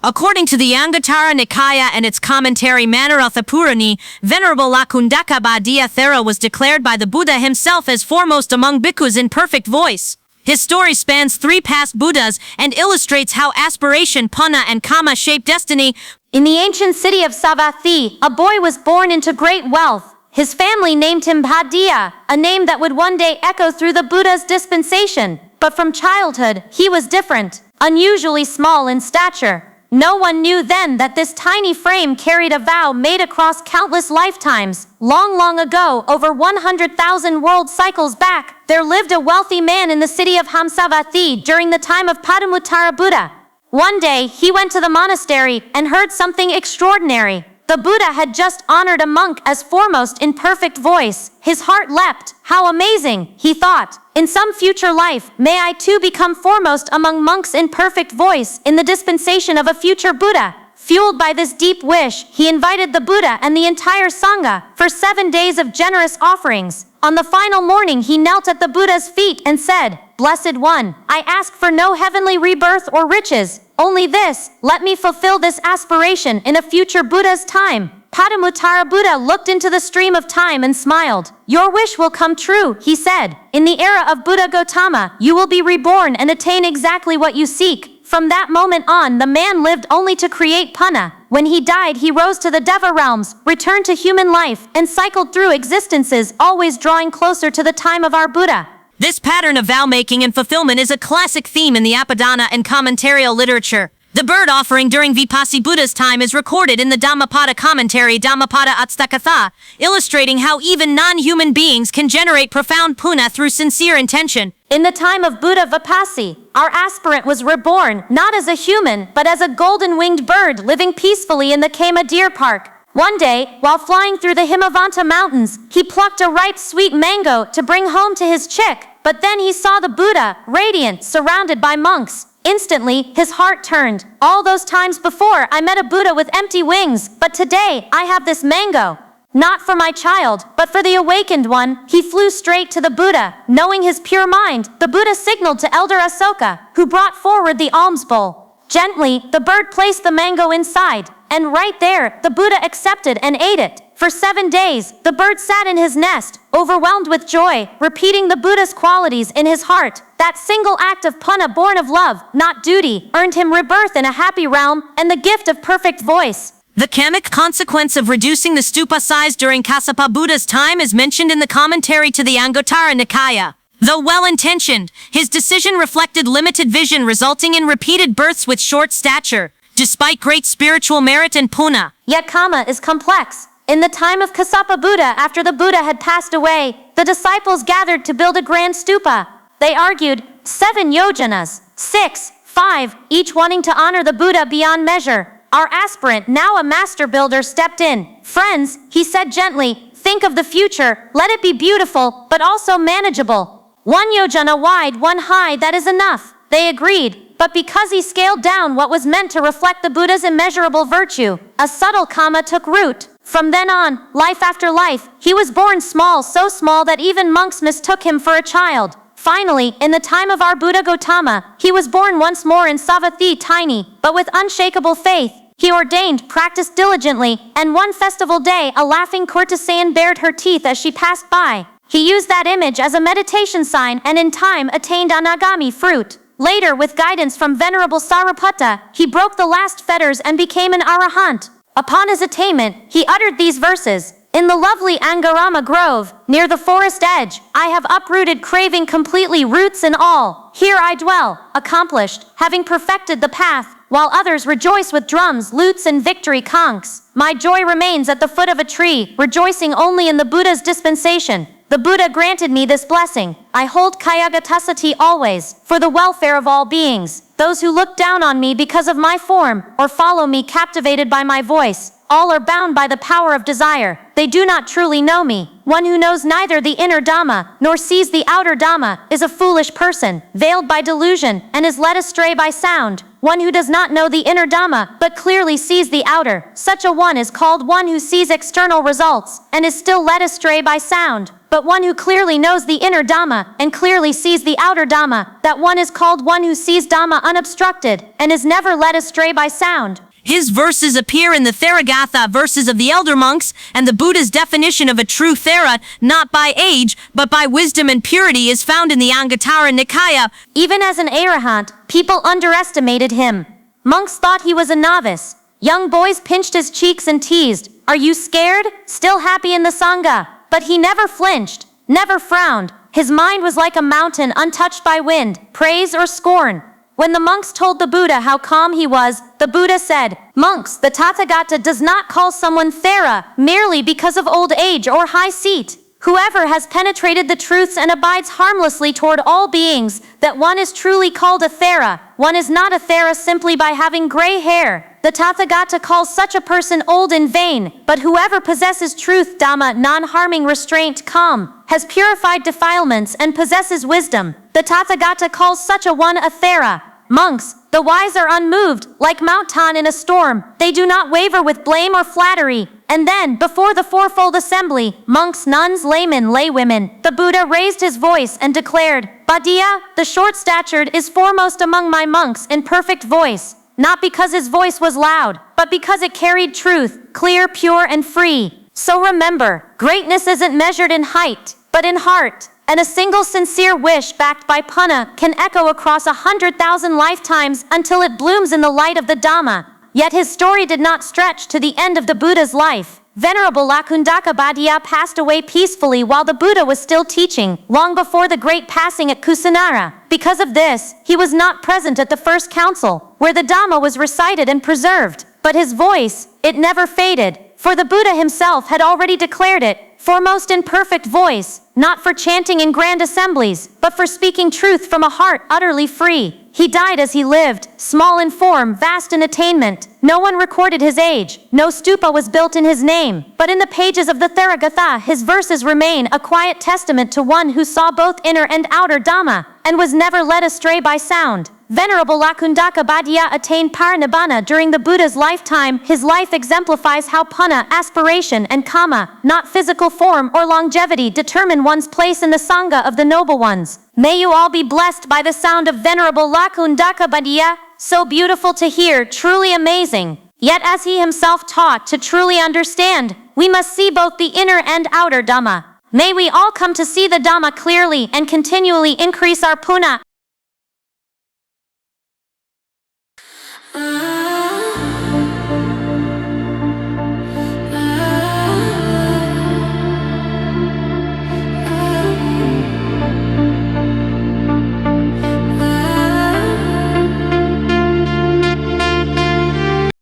According to the Anguttara Nikaya and its commentary Manoratha Purani, Venerable Lakuṇḍaka Bhaddiya Thera was declared by the Buddha himself as foremost among bhikkhus in perfect voice. His story spans 3 past Buddhas and illustrates how aspiration, panna, and kama shape destiny. In the ancient city of Savatthi, a boy was born into great wealth. His family named him Bhaddiya, a name that would one day echo through the Buddha's dispensation. But from childhood, he was different, unusually small in stature. No one knew then that this tiny frame carried a vow made across countless lifetimes. Long, long ago, over 100,000 world cycles back, there lived a wealthy man in the city of Hamsavathi during the time of Pāṭimokkha Buddha. One day, he went to the monastery and heard something extraordinary. The Buddha had just honored a monk as foremost in perfect voice. His heart leapt. How amazing, he thought. In some future life, may I too become foremost among monks in perfect voice in the dispensation of a future Buddha. Fueled by this deep wish, he invited the Buddha and the entire Saṅgha for 7 days of generous offerings. On the final morning, he knelt at the Buddha's feet and said, "Blessed One, I ask for no heavenly rebirth or riches. Only this, let me fulfill this aspiration in a future Buddha's time." Pāṭimokkha Buddha looked into the stream of time and smiled. "Your wish will come true," he said. "In the era of Buddha Gautama, you will be reborn and attain exactly what you seek." From that moment on, the man lived only to create panna. When he died, he rose to the Deva realms, returned to human life, and cycled through existences, always drawing closer to the time of our Buddha. This pattern of vow-making and fulfillment is a classic theme in the Abhidhamma and commentarial literature. The bird offering during Vipassana Buddha's time is recorded in the Dhammapada commentary Dhammapada Atthakatha, illustrating how even non-human beings can generate profound punya through sincere intention. In the time of Buddha Vipassana, our aspirant was reborn not as a human, but as a golden-winged bird living peacefully in the Kema Deer Park. One day, while flying through the Himavanta mountains, he plucked a ripe sweet mango to bring home to his chick. But then he saw the Buddha, radiant, surrounded by monks. Instantly, his heart turned. All those times before, I met a Buddha with empty wings, but today, I have this mango. Not for my child, but for the awakened one. He flew straight to the Buddha. Knowing his pure mind, the Buddha signaled to Elder Asoka, who brought forward the alms bowl. Gently, the bird placed the mango inside, and right there, the Buddha accepted and ate it. For 7 days, the bird sat in his nest, overwhelmed with joy, repeating the Buddha's qualities in his heart. That single act of panna born of love, not duty, earned him rebirth in a happy realm and the gift of perfect voice. The kamic consequence of reducing the stupa size during Kassapa Buddha's time is mentioned in the commentary to the Anguttara Nikaya. Though well-intentioned, his decision reflected limited vision resulting in repeated births with short stature, despite great spiritual merit and punya. Yet karma is complex. In the time of Kassapa Buddha, after the Buddha had passed away, the disciples gathered to build a grand stupa. They argued, 7 yojanas, 6, 5, each wanting to honor the Buddha beyond measure. Our aspirant, now a master builder, stepped in. "Friends," he said gently, "think of the future. Let it be beautiful, but also manageable. 1 yojana wide, 1 high, that is enough." They agreed. But because he scaled down what was meant to reflect the Buddha's immeasurable virtue, a subtle kama took root. From then on, life after life, he was born small, so small that even monks mistook him for a child. Finally, in the time of our Buddha Gautama, he was born once more in Savatthi, tiny, but with unshakable faith. He ordained, practiced diligently, and one festival day a laughing courtesan bared her teeth as she passed by. He used that image as a meditation sign and in time attained anagami fruit. Later, with guidance from Venerable Sariputta, he broke the last fetters and became an arahant. Upon his attainment, he uttered these verses. "In the lovely Angarama grove, near the forest edge, I have uprooted craving completely, roots and all. Here I dwell, accomplished, having perfected the path, while others rejoice with drums, lutes, and victory conchs. My joy remains at the foot of a tree, rejoicing only in the Buddha's dispensation. The Buddha granted me this blessing. I hold Kayagatasati always, for the welfare of all beings. Those who look down on me because of my form, or follow me captivated by my voice, all are bound by the power of desire. They do not truly know me. One who knows neither the inner Dhamma, nor sees the outer Dhamma, is a foolish person, veiled by delusion, and is led astray by sound. One who does not know the inner Dhamma, but clearly sees the outer, such a one is called one who sees external results, and is still led astray by sound. but one who clearly knows the inner Dhamma and clearly sees the outer Dhamma. That one is called one who sees Dhamma unobstructed and is never led astray by sound. His verses appear in the Theragatha verses of the elder monks, and the Buddha's definition of a true Thera, not by age, but by wisdom and purity, is found in the Anguttara Nikaya. Even as an arahant, people underestimated him. Monks thought he was a novice. Young boys pinched his cheeks and teased, "Are you scared? Still happy in the Saṅgha?" But he never flinched, never frowned. His mind was like a mountain untouched by wind, praise or scorn. When the monks told the Buddha how calm he was, the Buddha said, "Monks, the Tathagata does not call someone Thera merely because of old age or high seat. Whoever has penetrated the truths and abides harmlessly toward all beings, that one is truly called a Thera. One is not a Thera simply by having gray hair. The Tathagata calls such a person old in vain, but whoever possesses truth, Dhamma, non-harming restraint, calm, has purified defilements and possesses wisdom, the Tathagata calls such a one a Thera." Monks, the wise are unmoved, like Mount Tan in a storm. They do not waver with blame or flattery. And then, before the fourfold assembly, monks, nuns, laymen, laywomen, the Buddha raised his voice and declared, "Bhaddiya, the short-statured, is foremost among my monks in perfect voice, not because his voice was loud, but because it carried truth, clear, pure, and free. So remember, greatness isn't measured in height, but in heart. And a single sincere wish backed by punna can echo across 100,000 lifetimes until it blooms in the light of the Dhamma." Yet his story did not stretch to the end of the Buddha's life. Venerable Lakuṇḍaka Bhaddiya passed away peacefully while the Buddha was still teaching, long before the great passing at Kusinara. Because of this, he was not present at the first council, where the Dhamma was recited and preserved. But his voice, it never faded, for the Buddha himself had already declared it, foremost in perfect voice, not for chanting in grand assemblies, but for speaking truth from a heart utterly free. He died as he lived, small in form, vast in attainment. No one recorded his age, no stupa was built in his name, but in the pages of the Theragatha his verses remain a quiet testament to one who saw both inner and outer Dhamma, and was never led astray by sound. Venerable Lakuṇḍaka Bhaddiya attained parinibbana during the Buddha's lifetime. His life exemplifies how punna, aspiration, and kama, not physical form or longevity, determine one's place in the Saṅgha of the noble ones. May you all be blessed by the sound of Venerable Lakuṇḍaka Bhaddiya, so beautiful to hear, truly amazing. Yet as he himself taught, to truly understand, we must see both the inner and outer Dhamma. May we all come to see the Dhamma clearly and continually increase our punna,